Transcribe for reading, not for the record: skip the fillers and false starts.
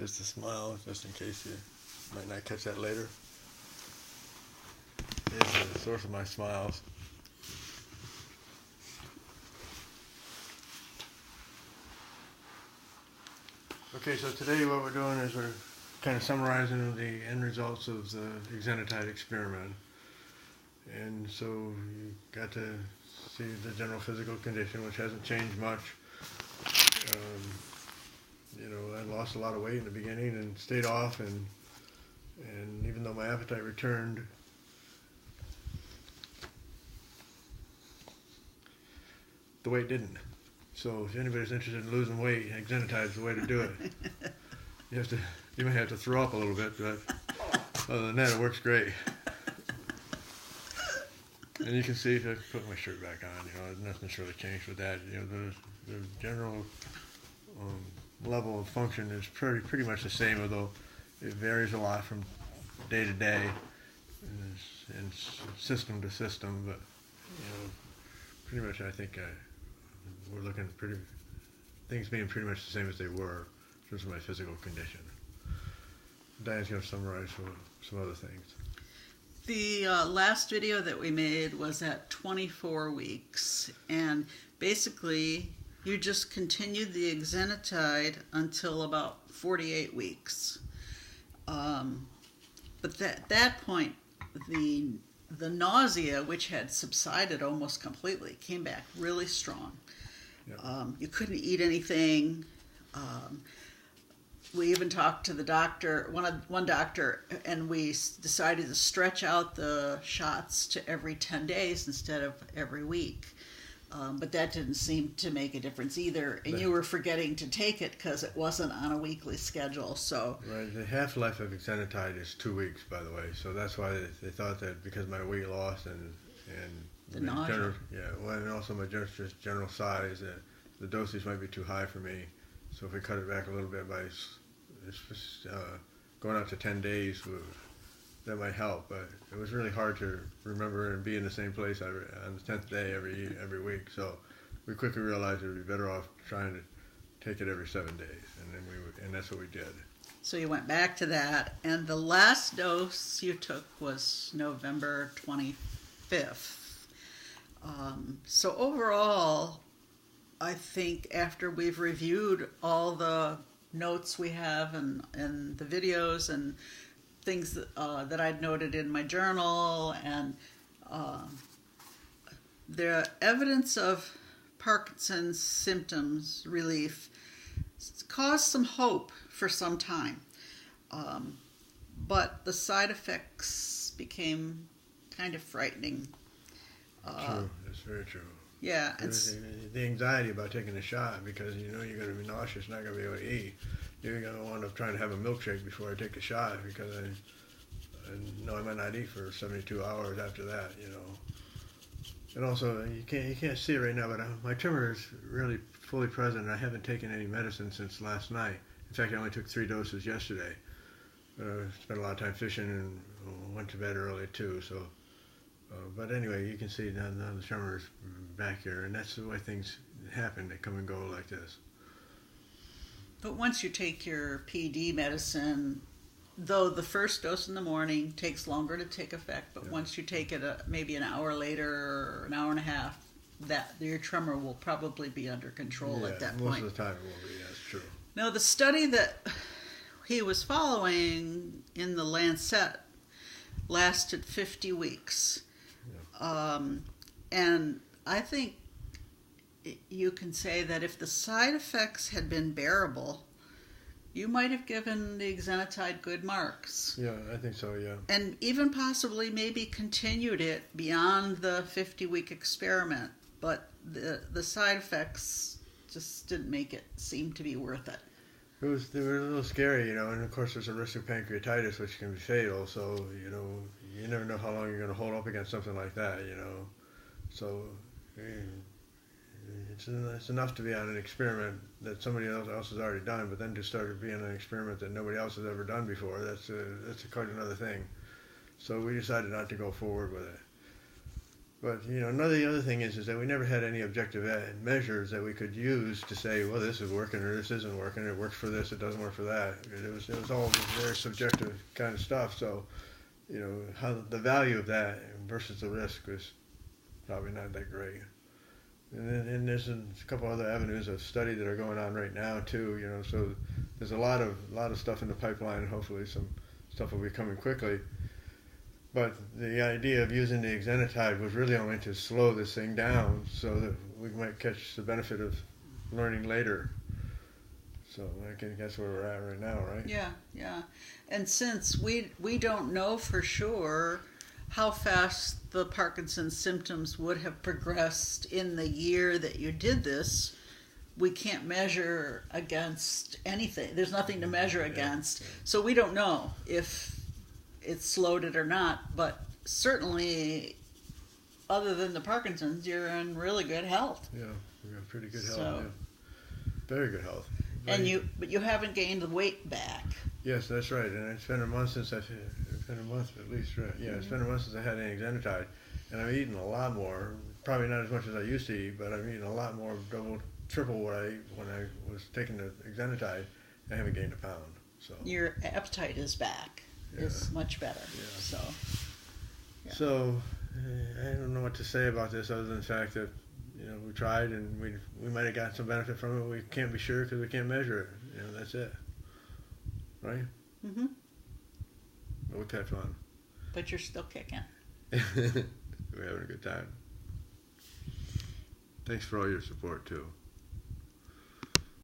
Just a smile, just in case you might not catch that later. Here's the source of my smiles. Okay, so today what we're doing is we're kind of summarizing the end results of the exenatide experiment. And so you got to see the general physical condition, which hasn't changed much. I lost a lot of weight in the beginning and stayed off, and even though my appetite returned, the weight didn't. So if anybody's interested in losing weight, exenatide is the way to do it. You may have to throw up a little bit, but other than that, it works great. And you can see, if I put my shirt back on, nothing's really changed with that. The general level of function is pretty much the same, although it varies a lot from day to day and system to system. But pretty much, I think we're looking at things being pretty much the same as they were in terms of my physical condition. Diane's going to summarize some other things. The last video that we made was at 24 weeks, and basically you just continued the exenatide until about 48 weeks. But at that point, the nausea, which had subsided almost completely, came back really strong. Yep. You couldn't eat anything. We even talked to the doctor, one doctor, and we decided to stretch out the shots to every 10 days instead of every week. But that didn't seem to make a difference either. And you were forgetting to take it because it wasn't on a weekly schedule. So right, the half-life of exenatide is 2 weeks, by the way. So that's why they thought that because of my weight loss and the nausea. And also my general size, that the dosage might be too high for me. So if we cut it back a little bit by going out to 10 days, that might help. But it was really hard to remember and be in the same place on the 10th day every week. So we quickly realized it would be better off trying to take it every 7 days, and that's what we did. So you went back to that, and the last dose you took was November 25th. So overall, I think after we've reviewed all the notes we have and the videos and things that I'd noted in my journal, and the evidence of Parkinson's symptoms relief caused some hope for some time. But the side effects became kind of frightening. True, that's very true. Yeah, the anxiety about taking a shot, because you're going to be nauseous, not going to be able to eat. You're going to wind up trying to have a milkshake before I take a shot, because I know I might not eat for 72 hours after that. And also, you can't see it right now, but my tumor is really fully present, and I haven't taken any medicine since last night. In fact, I only took 3 doses yesterday. Spent a lot of time fishing and went to bed early too. So. But anyway, you can see now the tumor is back here, and that's the way things happen. They come and go like this. But once you take your PD medicine, though the first dose in the morning takes longer to take effect, but once you take it maybe an hour later or an hour and a half, that your tremor will probably be under control at that point. Most of the time it will be, that's true. Now, the study that he was following in the Lancet lasted 50 weeks. And I think you can say that if the side effects had been bearable, you might have given the exenatide good marks. Yeah, I think so, yeah. And even possibly maybe continued it beyond the 50-week experiment. But the side effects just didn't make it seem to be worth it. They were a little scary, and of course there's a risk of pancreatitis, which can be fatal, so, you never know how long you're going to hold up against something like that, So it's enough to be on an experiment that somebody else has already done, but then to start being on an experiment that nobody else has ever done before, that's quite another thing. So we decided not to go forward with it. But another other thing is that we never had any objective measures that we could use to say, well, this is working or this isn't working. It works for this, it doesn't work for that. It was all very subjective kind of stuff. So, how the value of that versus the risk was probably not that great. And there's a couple other avenues of study that are going on right now too. So there's a lot of stuff in the pipeline, and hopefully some stuff will be coming quickly. But the idea of using the exenatide was really only to slow this thing down so that we might catch the benefit of learning later. So I think that's where we're at right now, right? Yeah. And since we don't know for sure how fast the Parkinson's symptoms would have progressed in the year that you did this, we can't measure against anything. There's nothing to measure against. Yeah. So we don't know if it slowed it or not, but certainly, other than the Parkinson's, you're in really good health. Yeah, we got pretty good health. So, yeah. Very good health. But you haven't gained the weight back. Yes, that's right. And it's been a month since it's been a month at least, right? Yeah, It's been a month since I had any exenatide, and I've eaten a lot more. Probably not as much as I used to eat, but I've eaten a lot more, double, triple what I ate when I was taking the exenatide. I haven't gained a pound. So Your appetite is back. Is much better. Yeah. Yeah. So I don't know what to say about this other than the fact that we tried and we might have gotten some benefit from it. We can't be sure because we can't measure it. That's it, right? Mhm. But we had fun. But you're still kicking. We're having a good time. Thanks for all your support too.